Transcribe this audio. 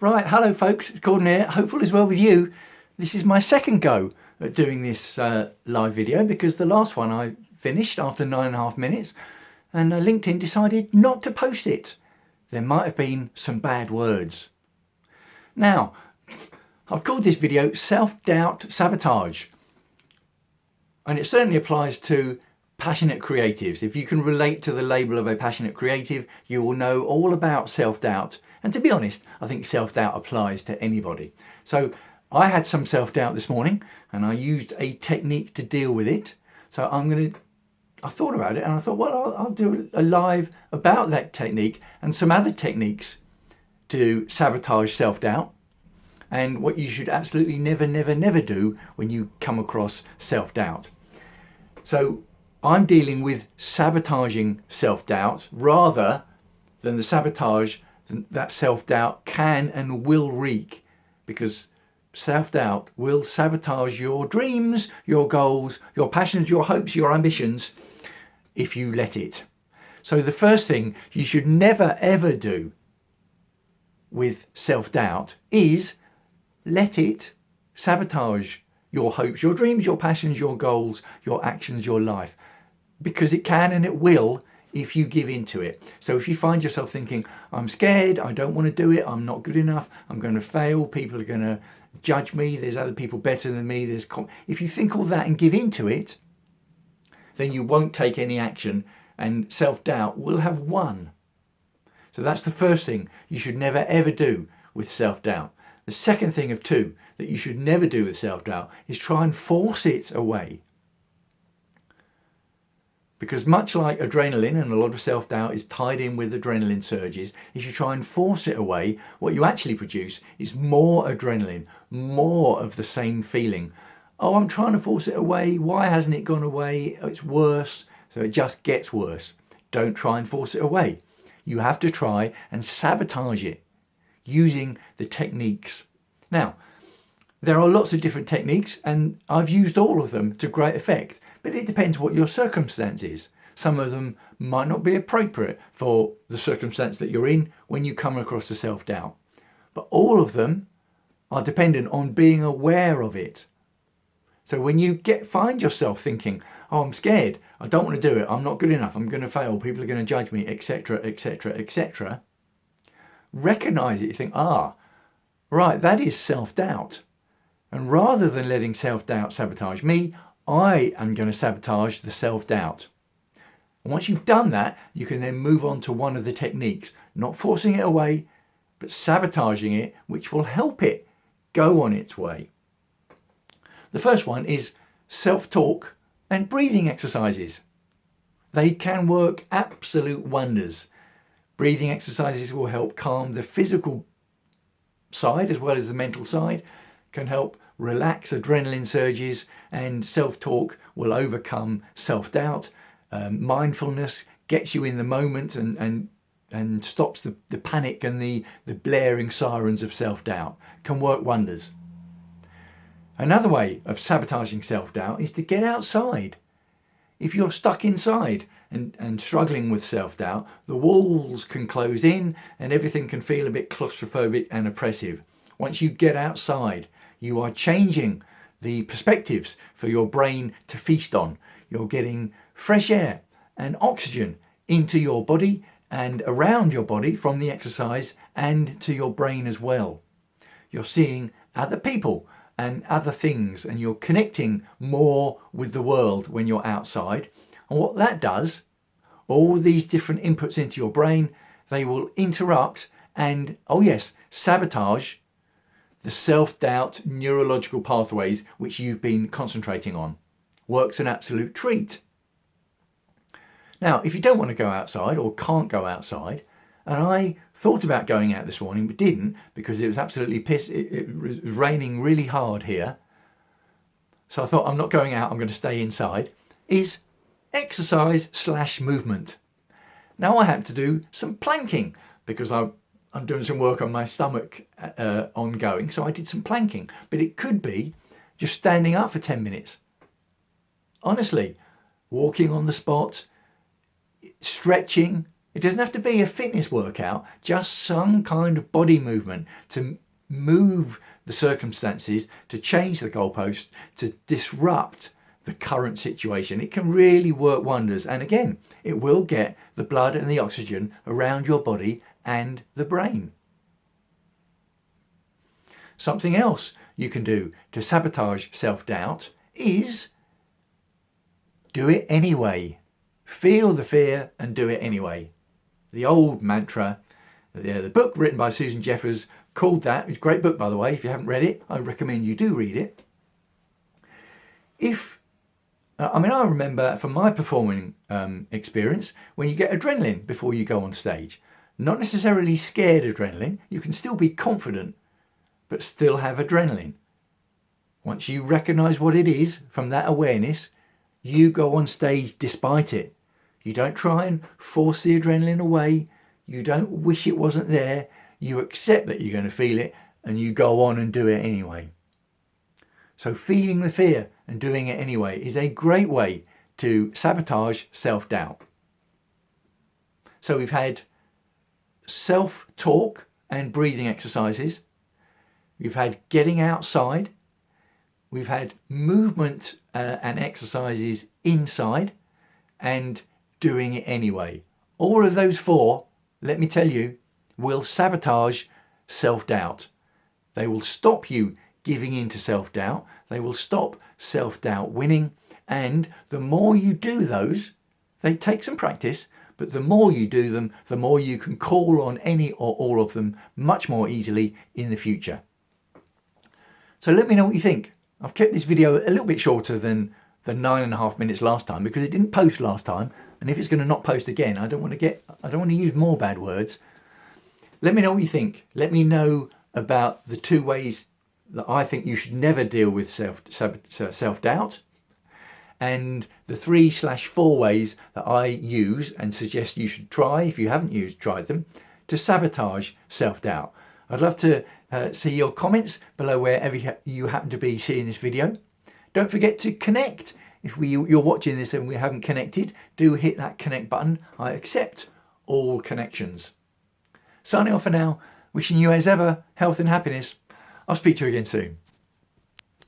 Right, hello folks, it's Gordon here. Hope all is well with you. This is my second go at doing this live video because the last one I finished after 9.5 minutes and LinkedIn decided not to post it. There might have been some bad words. Now, I've called this video Self-Doubt Sabotage, and it certainly applies to passionate creatives. If you can relate to the label of a passionate creative, you will know all about self-doubt. And to be honest, I think self-doubt applies to anybody. So I had some self-doubt this morning and I used a technique to deal with it. So I thought about it and I thought, well, I'll do a live about that technique and some other techniques to sabotage self-doubt and what you should absolutely never do when you come across self-doubt. So I'm dealing with sabotaging self-doubt rather than the sabotage that self-doubt can and will wreak, because self-doubt will sabotage your dreams, your goals, your passions, your hopes, your ambitions if you let it. So the first thing you should never ever do with self-doubt is let it sabotage your hopes, your dreams, your passions, your goals, your actions, your life, because it can and it will if you give in to it. So if you find yourself thinking, I'm scared, I don't want to do it, I'm not good enough, I'm going to fail, people are going to judge me, there's other people better than me, if you think all that and give in to it, then you won't take any action and self-doubt will have won. So that's the first thing you should never ever do with self-doubt. The second thing of two that you should never do with self-doubt is try and force it away. Because much like adrenaline, and a lot of self-doubt is tied in with adrenaline surges, if you try and force it away, what you actually produce is more adrenaline, more of the same feeling. Oh, I'm trying to force it away. Why hasn't it gone away? Oh, it's worse. So it just gets worse. Don't try and force it away. You have to try and sabotage it using the techniques. Now, there are lots of different techniques and I've used all of them to great effect. But it depends what your circumstance is. Some of them might not be appropriate for the circumstance that you're in when you come across the self-doubt. But all of them are dependent on being aware of it. So when you find yourself thinking, oh, I'm scared, I don't want to do it, I'm not good enough, I'm going to fail, people are going to judge me, etc., etc., etc., recognize it. You think, right, that is self-doubt. And rather than letting self-doubt sabotage me, I am going to sabotage the self-doubt. And once you've done that, you can then move on to one of the techniques, not forcing it away, but sabotaging it, which will help it go on its way. The first one is self-talk and breathing exercises. They can work absolute wonders. Breathing exercises will help calm the physical side as well as the mental side, can help relax adrenaline surges, and self-talk will overcome self-doubt. Mindfulness gets you in the moment and stops the panic and the blaring sirens of self-doubt. Can work wonders. Another way of sabotaging self-doubt is to get outside. If you're stuck inside and struggling with self-doubt, the walls can close in and everything can feel a bit claustrophobic and oppressive. Once you get outside, you are changing the perspectives for your brain to feast on. You're getting fresh air and oxygen into your body and around your body from the exercise and to your brain as well. You're seeing other people and other things and you're connecting more with the world when you're outside. And what that does, all these different inputs into your brain, they will interrupt and, oh yes, sabotage the self-doubt neurological pathways which you've been concentrating on. Works an absolute treat. Now, if you don't want to go outside or can't go outside, and I thought about going out this morning but didn't because it was absolutely it was raining really hard here. So I thought I'm not going out, I'm going to stay inside, is exercise/movement. Now I had to do some planking because I'm doing some work on my stomach ongoing, so I did some planking. But it could be just standing up for 10 minutes. Honestly, walking on the spot, stretching, It doesn't have to be a fitness workout, just some kind of body movement to move the circumstances, to change the goalpost, to disrupt the current situation. It can really work wonders. And again, it will get the blood and the oxygen around your body and the brain. Something else you can do to sabotage self-doubt is do it anyway. Feel the fear and do it anyway. The old mantra, the book written by Susan Jeffers called that. It's a great book, by the way. If you haven't read it, I recommend you do read it. I remember from my performing experience, when you get adrenaline before you go on stage, not necessarily scared adrenaline, you can still be confident, but still have adrenaline. Once you recognize what it is from that awareness, you go on stage despite it. You don't try and force the adrenaline away. You don't wish it wasn't there. You accept that you're going to feel it and you go on and do it anyway. So feeling the fear and doing it anyway is a great way to sabotage self-doubt. So we've had self-talk and breathing exercises. We've had getting outside. We've had movement and exercises inside and doing it anyway. All of those four, let me tell you, will sabotage self-doubt. They will stop you giving in to self-doubt. They will stop self-doubt winning. And the more you do those, they take some practice, but the more you do them, the more you can call on any or all of them much more easily in the future. So let me know what you think. I've kept this video a little bit shorter than the 9.5 minutes last time because it didn't post last time. And if it's going to not post again, I don't want to use more bad words. Let me know what you think. Let me know about the 2 ways that I think you should never deal with self-doubt, and the 3/4 ways that I use and suggest you should try, if you haven't tried them, to sabotage self-doubt. I'd love to see your comments below wherever you happen to be seeing this video. Don't forget to connect. If you're watching this and we haven't connected, do hit that connect button. I accept all connections. Signing off for now, wishing you as ever health and happiness. I'll speak to you again soon.